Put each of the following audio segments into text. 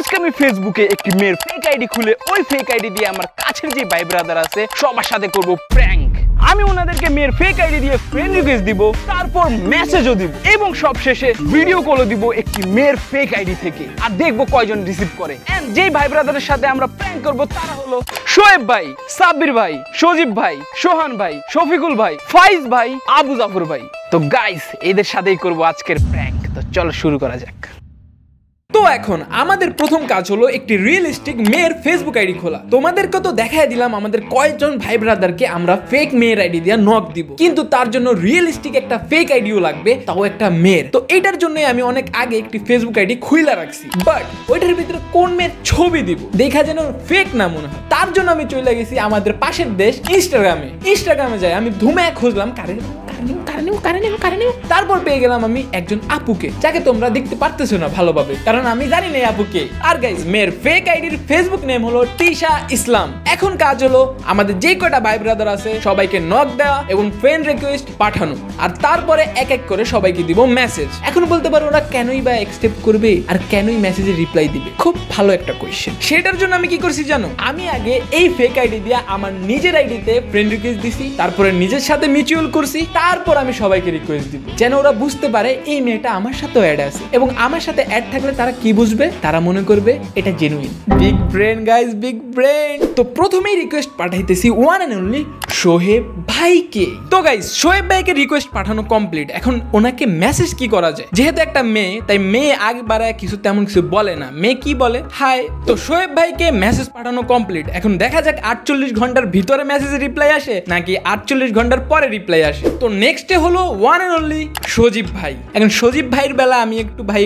আজকে আমি ফেসবুকে একটি মেয়ের ফেক আইডি খুলে ওই ফেক আইডি দিয়ে আমার কাছের যে ভাই ব্রাদার আছে সবার সাথে করব প্র্যাঙ্ক। আমি ওনাদেরকে মেয়ের ফেক আইডি দিয়ে ফ্রেন্ড রিকোয়েস্ট দিব, তারপর মেসেজও দিব এবং সবশেষে ভিডিও কলও দিব একটি মেয়ের ফেক আইডি থেকে, আর দেখবো কয়জন রিসিভ করে। এন্ড যেই ভাই ব্রাদারের সাথে আমরা প্র্যাঙ্ক করব তারা হলো শোয়েব ভাই, সাব্বির ভাই, সজীব ভাই, সোহান ভাই, শফিকুল ভাই, ফাইজ ভাই, আবু জাফর ভাই। তো গাইস এদের সাথেই করব আজকের প্র্যাঙ্ক। তো চলো শুরু করা যাক। তো এখন আমাদের প্রথম কাজ হলো একটি রিয়েলিস্টিক মেয়ের ফেসবুক আইডি খোলা। তোমাদেরকে তো দেখাই দিলাম আমাদের কয়েকজন ভাই ব্রাদারকে আমরা ফেক মেয়ের আইডি দিয়ে নক দিব, কিন্তু তার জন্য রিয়েলিস্টিক একটা ফেক আইডিও লাগবে, তাও একটা মেয়ের। তো এটার জন্য আমি অনেক আগে একটি ফেসবুক আইডি খুইলা রাখছি, বাট ওইটার ভিতরে কোন মেয়ের ছবি দিব দেখা যেন ফেক না মনে হয়, তার জন্য আমি চলে গেছি আমাদের পাশের দেশ ইনস্টাগ্রামে যাই আমি ধুমায় খুঁজলাম তারপর পেয়ে গেলাম আমি একজন আপুকে, যাকে তোমরা দেখতে পারতেছো না ভালোভাবে কারণ আমি জানি না আপুকে। আর গাইস মেয়ের ফেক আইডির ফেসবুক নেম হলো তিশা ইসলাম। এখন কাজ হলো আমাদের যে কয়টা ভাই ব্রাদার আছে সবাইকে নক দেওয়া এবং ফ্রেন্ড রিকোয়েস্ট পাঠানো, আর তারপরে এক এক করে সবাইকে দিব মেসেজ। এখন বলতে পারো ওরা কেনই বা অ্যাকসেপ্ট করবে আর কেনই মেসেজে রিপ্লাই দিবে, খুব ভালো একটা কোয়েশ্চেন। সেটার জন্য আমি কি করছি জানো, আমি আগে এই ফেক আইডি দিয়ে আমার নিজের আইডিতে ফ্রেন্ড রিকোয়েস্ট দিছি, তারপরে নিজের সাথে মিউচুয়াল করছি, তারপর আমি সবাইকে রিকোয়েস্ট দিব যেন ওরা বুঝতে পারে এই মেয়েটা আমার সাথেও অ্যাড আছে, এবং আমার সাথে অ্যাড থাকলে তারা কি বুঝবে, তারা মনে করবে এটা genuine. Big brain guys, big brain. তো প্রথমেই রিকোয়েস্ট পাঠাইতেছি ওয়ান এন্ড অনলি শোয়েব ভাইকে। তো গাইস শোয়েব ভাইকে রিকোয়েস্ট পাঠানো কমপ্লিট। এখন ওনাকে মেসেজ কি করা যায়, যেহেতু একটা মেয়ে তাই মেয়ে আগে বাড়ায় কিছু তেমন কিছু বলে না, মেয়ে কি বলে হাই। তো শোয়েব ভাইকে মেসেজ পাঠানো কমপ্লিট। এখন দেখা যাক 48 ঘন্টার ভিতরে মেসেজে রিপ্লাই আসে নাকি 48 ঘন্টার পরে রিপ্লাই আসে। তো নেক্সটে হলো ওয়ান এন্ড অনলি সজীব ভাই। এখন সজীব ভাইয়ের বেলা আমি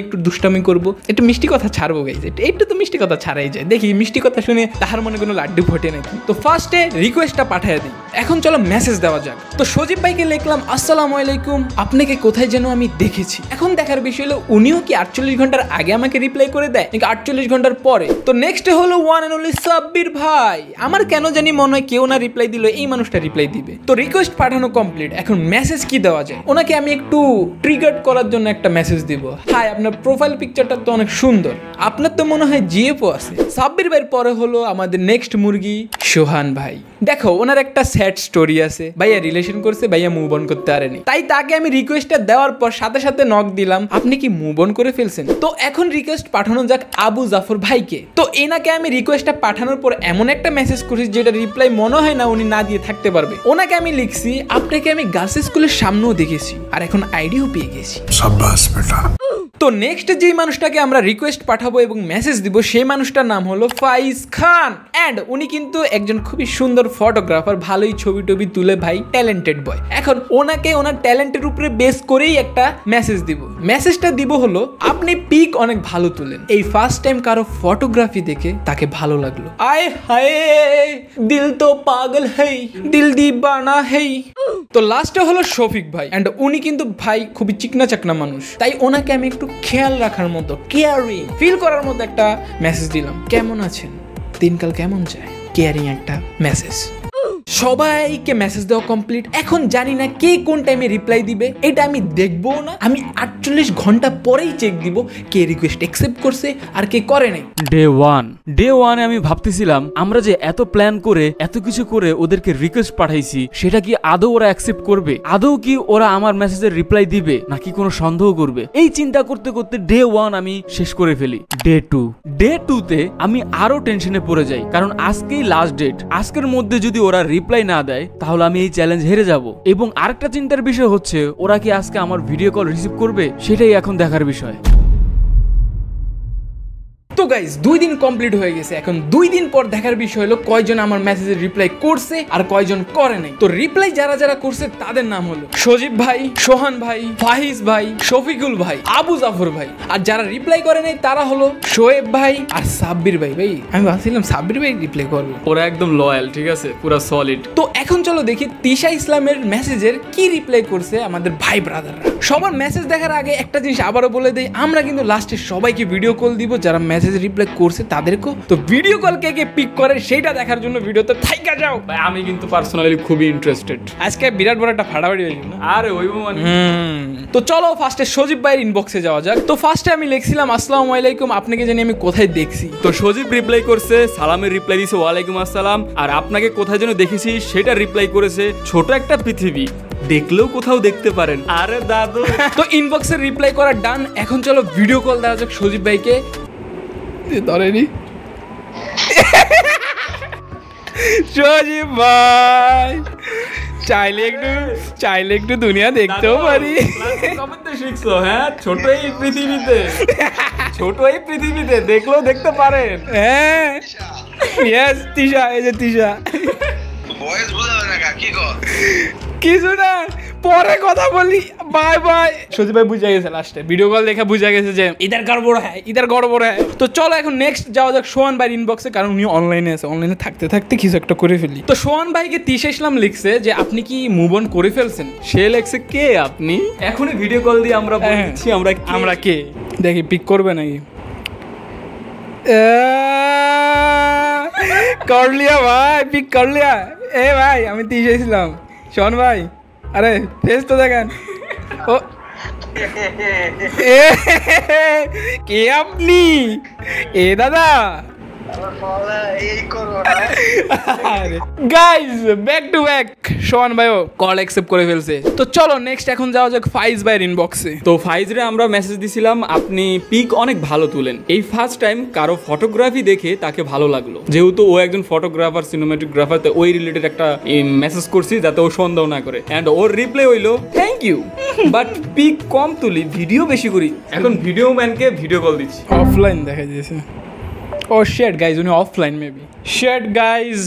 একটু দুষ্টামি করবো, একটু মিষ্টি কথা ছাড়বো গাইস, একটু তো মিষ্টি কথা ছাড়াই যায়, দেখি মিষ্টি কথা শুনে তাহার মনে কোনো লাড্ডু ফোটে নাকি। তো ফার্স্টে রিকোয়েস্টটা পাঠিয়ে দিই, এখন চলো মেসেজ দেওয়া যাক। তো সজীব ভাইকে লিখলাম আসসালামু আলাইকুম, আপনাকে কোথায় যেন আমি দেখেছি। এখন দেখার বিষয় হলো উনিও কি 48 ঘন্টার আগে আমাকে রিপ্লাই করে দেয় নাকি 48 ঘন্টার পরে। তো নেক্সট হলো ওয়ান এন্ড অনলি সাব্বির ভাই। আমার কেন জানি মনে হয় কেউ না রিপ্লাই দিল এই মানুষটা রিপ্লাই দিবে। তো রিকোয়েস্ট পাঠানো কমপ্লিট। এখন মেসেজ কি দেওয়া যায়, ওনাকে আমি একটু ট্রিগার করার জন্য একটা মেসেজ দিব, হাই আপনার প্রোফাইল পিকচারটা তো অনেক সুন্দর, আপনার তো মনে হয় জিএফও আছে। সাব্বির ভাইয়ের পরে হলো আমাদের নেক্সট মুরগি সোহান ভাই। দেখো ওনার একটা স্যাড স্টোরি আছে, ভাইয়া রিলেশন করছে, ভাইয়া মুভ অন করতে পারেনি, তাই তাকে আমি রিকোয়েস্টটা দেওয়ার পর সাথে সাথে নক দিলাম আপনি কি মুভ অন করে ফেলছেন। তো এখন রিকোয়েস্ট পাঠানো যাক আবু জাফর ভাইকে। তো এনাকে আমি রিকোয়েস্টটা পাঠানোর পর এমন একটা মেসেজ করেছি যেটা রিপ্লাই মনে হয় না উনি না দিয়ে থাকতে পারবে। ওনাকে আমি লিখছি আপনাকে আমি গার্লস স্কুলের সামনেও দেখেছি আর এখন আইডিও পেয়ে গেছি। সাবাস বেটা। তো নেক্সট যেই মানুষটাকে আমরা রিকোয়েস্ট পাঠাবো এবং মেসেজ দিব সেই মানুষটার নাম হলো ফাইজ খান, এন্ড উনি কিন্তু একজন খুবই সুন্দর ফটোগ্রাফার, ভালোই ছবি টবি তুলে ভাই, ট্যালেন্টেড বয়। এখন ওনাকে ওনার ট্যালেন্টের উপরে বেস করেই একটা মেসেজ দিব। মেসেজটা দিব হলো আপনি পিক অনেক ভালো তুলেন, এই ফার্স্ট টাইম কারো ফটোগ্রাফি দেখে তাকে ভালো লাগলো, আয় হায় দিল তো পাগল হেই দিল দিবানা হেই। তো লাস্টে হলো শফিক ভাই, এন্ড উনি কিন্তু ভাই খুবই চিকনা চাকনা মানুষ, তাই ওনাকে আমি একটু খেয়াল রাখার মতো, কেয়ারিং ফিল করার মতো একটা মেসেজ দিলাম, কেমন আছেন, দিনকাল কেমন যায়, কেয়ারিং একটা মেসেজ। সবাইকে মেসেজ দেওয়া কমপ্লিট। এখন জানি না কে কোন টাইমে রিপ্লাই দিবে, এটা আমি দেখবো না, আমি 48 ঘন্টা পরেই চেক দিব কে রিকোয়েস্ট অ্যাকসেপ্ট করছে আর কে করে নাই। ডে ওয়ানে আমি ভাবতেছিলাম আমরা যে এত প্ল্যান করে এত কিছু করে ওদেরকে রিকোয়েস্ট পাঠাইছি সেটা কি আদৌ ওরা অ্যাকসেপ্ট করবে, আদৌ কি ওরা আমার মেসেজের রিপ্লাই দিবে নাকি কোনো সন্দেহ করবে, এই চিন্তা করতে করতে ডে ওয়ান আমি শেষ করে ফেলি। ডে টুতে আমি আরো টেনশনে পড়ে যাই, কারণ আজকেই লাস্ট ডেট, আজকের মধ্যে যদি ওরা রিপ্লাই না দেয় তাহলে আমি এই চ্যালেঞ্জ হেরে যাব। এবং আরেকটা চিন্তার বিষয় হচ্ছে ওরা কি আজকে আমার ভিডিও কল রিসিভ করবে, সেটাই এখন দেখার বিষয়। তো গাইস 2 দিন কমপ্লিট হয়ে গেছে, এখন 2 দিন পর দেখার বিষয় হলো কয়জন আমার মেসেজে রিপ্লাই করছে আর কয়জন করে নাই। তো রিপ্লাই যারা যারা করছে তাদের নাম হলো সজীব ভাই, সোহান ভাই, ফাহিজ ভাই, শফিকুল ভাই, আবু জাফর ভাই, আর যারা রিপ্লাই করে নাই তারা হলো শোয়েব ভাই আর সাব্বির ভাই। ভাই আমি ভাবছিলাম সাব্বির ভাই রিপ্লাই করবে, ওরা একদম লয়াল, ঠিক আছে, পুরো সলিড। তো এখন চলো দেখি তিশা ইসলামের মেসেজের কি রিপ্লাই করছে আমাদের ভাই ব্রাদাররা। সবার মেসেজ দেখার আগে একটা জিনিস আবারও বলে দেই, আমরা কিন্তু লাস্টে সবাইকে ভিডিও কল দিব যারা মেসেজ রিপ্লাই করছে তাদেরকেও। তো ভিডিও কল কে কে পিক করে সেইটা দেখার জন্য ভিডিওতে থাইকা যাও। ভাই আমি কিন্তু পার্সোনালি খুবই ইন্টারেস্টেড। আজকে বিরাট বড় একটা ফাটাফাটি হয়েছে না? আরে ওইব মানে তো চলো ফার্স্টে সজীব ভাইয়ের ইনবক্সে যাওয়া যাক। তো ফার্স্টে আমি লিখছিলাম আসসালামু আলাইকুম, আপনাকে জানি আমি কোথায় দেখছি। তো সজীব রিপ্লাই করছে, সালামের রিপ্লাই দিয়েছে ওয়ালাইকুম আসসালাম, আর আপনাকে কোথায় যেন দেখেছি সেটা রিপ্লাই করেছে ছোট একটা পৃথিবী, দেখলেও কোথাও দেখতে পারেন। আরে দাদু তো ইনবক্সে রিপ্লাই করা ডান। এখন চলো ভিডিও কল দেওয়া যাক সজীব ভাইকে। ধরেনি সজীব ভাই, চাইলে একটু দুনিয়া দেখতেও পারি। কবে তো শিখছো? হ্যাঁ, ছোট এই পৃথিবীতে দেখলেও দেখতে পারেন। হ্যাঁ ইয়েস তিশা, এই যে তিশা। বয়স বুঝাবে না কি কর কিছু না, পরে কথা বলি, বাই বাই। সজীব ভাই বুঝা গেছে লাস্টে ভিডিও কল দেখে বুঝা গেছে যে ইধার গড়বড় হ্যায়। তো চলো এখন নেক্সট যাওয়া যাক সোহান ভাইয়ের ইনবক্সে, কারণ উনি অনলাইনে আছে। অনলাইনে থাকতে থাকতে কিছু একটা করে ফেলি। তো সোহান ভাইকে তিশা ইসলাম লিখছে যে আপনি কি মুভ অন করে ফেলছেন। সে লেখছে কে আপনি? এখনই ভিডিও কল দিয়ে আমরা বলছি আমরা কে, দেখি পিক করবে নাকি। করলিয়া ভাই, পিক করলিয়া। এ ভাই আমি তিশা ইসলাম। সোহান ভাই আরে ফেস তো দেখেন। ও কে আপনি? এ দাদা গাইজ ব্যাক টু ব্যাক সোহান ভাইও কল অ্যাকসেপ্ট করে ফেলছে। তো চলো নেক্সট এখন যাওয়া যাক ফাইজ ভাইয়ের ইনবক্সে। তো ফাইজরে আমরা মেসেজ দিছিলাম আপনি পিক অনেক ভালো তুলেন। এই ফার্স্ট টাইম কারো ফটোগ্রাফি দেখে তাকে ভালো লাগলো, যেহেতু ও একজন ফটোগ্রাফার, সিনেমাটোগ্রাফার, তো ওই রিলেটেড একটা মেসেজ করছি যাতে ও সন্দেহ না করে। অ্যান্ড ওর রিপ্লাই হইলো থ্যাংক ইউ, বাট পিক কম তুলি, ভিডিও বেশি করি। এখন ভিডিও ম্যানকে ভিডিও কল দিচ্ছি। অফলাইন দেখা যাচ্ছে। ও শেট গাইজ, উনি অফলাইন মেবি। শেট গাইজ,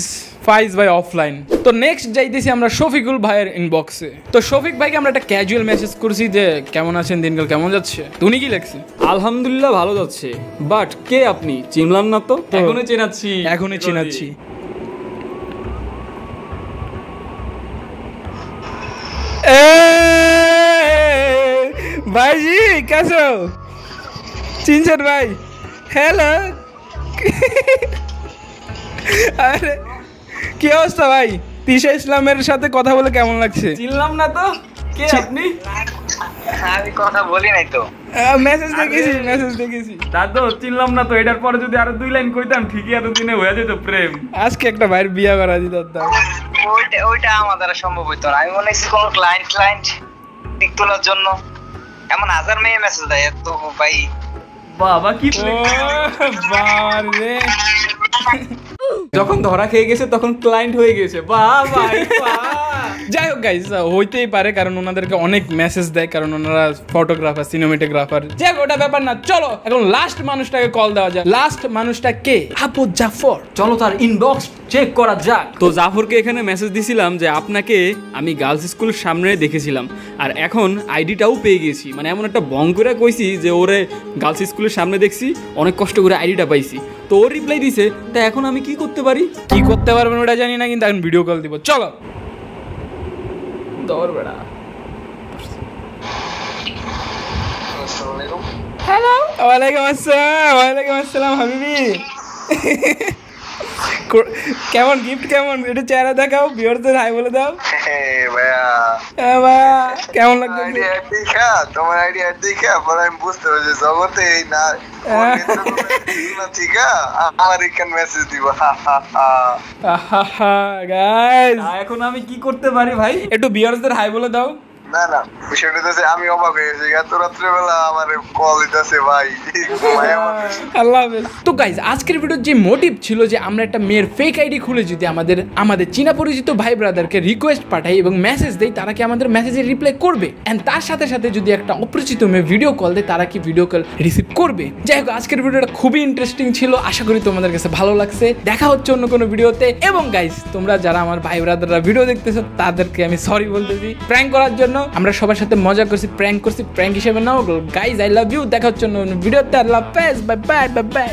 ফাইজ ভাই অফলাইন। তো নেক্সট যাইতেছি আমরা শফিকুল ভাইয়ের ইনবক্সে। তো শফিক ভাইকে আমরা একটা ক্যাজুয়াল মেসেজ করছি যে কেমন আছেন, দিনকাল কেমন যাচ্ছে। তো উনি কি লেখছে? আলহামদুলিল্লাহ ভালো যাচ্ছে, বাট কে আপনি? চিনলাম না তো। এখনই চেনাচ্ছি। ভাইজি कैसे हो? চিনছেন ভাই? হ্যালো আরে কি অবস্থা ভাই? তিশা ইসলামের সাথে কথা বলে কেমন লাগছে? চিনলাম না তো, কে আপনি? আমি কথা বলি নাই তো। মেসেজ দেখেছি দাদু, চিনলাম না তো। এটার পরে যদি আরো 2 লাইন কইতাম ঠিকই এতদিনে হয়ে যেত প্রেম। আজকে একটা ভাইয়ের বিয়া করা দিত। ওইটা আমার দ্বারা সম্ভব হইতো না। আমি মনে হচ্ছে কোনো ক্লায়েন্ট পিক তোলার জন্য এমন হাজার মেয়ে মেসেজ দেয় তো ভাই। বাবা কি বাবারে, যখন ধরা খেয়ে গেছে তখন ক্লায়েন্ট হয়ে গেছে। বাবা যাই হোক গাইস, হইতেই পারে, কারণ ওনাদেরকে অনেক মেসেজ দেয়, কারণ ওনারা ফটোগ্রাফার, সিনেমাটোগ্রাফার। যাই হোক, ওটা ব্যাপার না। চলো এখন লাস্ট মানুষটাকে কল দেওয়া যায়। লাস্ট মানুষটা কে? আবু জাফর। চলো তার ইনবক্স চেক করা যাক। তো জাফরকে এখানে মেসেজ দিছিলাম যে আপনাকে আমি গার্লস স্কুলের সামনে দেখেছিলাম, আর এখন আইডিটাও পেয়ে গেছি। মানে এমন একটা বং করে কইছি যে ওরে গার্লস স্কুলের সামনে দেখছি, অনেক কষ্ট করে আইডিটা পাইছি। তো ওর রিপ্লাই দিছে, তা এখন আমি কি করতে পারি? কি করতে পারবেন ওটা জানি না, কিন্তু এখন ভিডিও কল দিব। চলো দৌড় বেড়া। হ্যালো, ওয়ালাইকুম আসসালাম হাবিবি। কেমন গিফট, কেমন একটু চেহারা দেখাও, ভিউয়ারদের হাই বলে দাও। ভাইয়া কেমন লাগছে? তোমার আইডিয়া দেখা পরে আমি বুঝতে পারছি জগতে এই না ঠিক আমার এখানে মেসেজ দিব। গাইস এখন আমি কি করতে পারি ভাই? একটু ভিউয়ারদের হাই বলে দাও। না বিষয়টা তো আমি অবাক হয়ে গেছি, এত রাত্রেবেলা আমার কল দিতেছে ভাই। আল্লাহ হাফেজ। তো গাইজ আজকের ভিডিওর যে মোটিভ ছিল যে আমরা একটা মেয়ের ফেক আইডি খুলে যদি আমাদের চীনা পরিচিত ভাই ব্রাদারকে রিকোয়েস্ট পাঠাই এবং মেসেজ দেই, তারা কি আমাদের মেসেজের রিপ্লাই করবে, এন্ড তার সাথে সাথে যদি একটা অপরিচিত মেয়ে ভিডিও কল দেয়, তারা কি ভিডিও কল রিসিভ করবে। যাই হোক, আজকের ভিডিওটা খুবই ইন্টারেস্টিং ছিল, আশা করি তোমাদের কাছে ভালো লাগছে। দেখা হচ্ছে অন্য কোনো ভিডিওতে। এবং গাইজ তোমরা যারা আমার ভাই ব্রাদাররা ভিডিও দেখতেছো, তাদেরকে আমি সরি বলতেছি প্র্যাঙ্ক করার জন্য। আমরা সবার সাথে মজা করছি, প্র্যাঙ্ক করছি, প্র্যাঙ্ক হিসেবে নাও। Guys I love you. দেখা হচ্ছে অন্য ভিডিওতে। আল্লাহ হাফেজ, বাই বাই বাই বাই।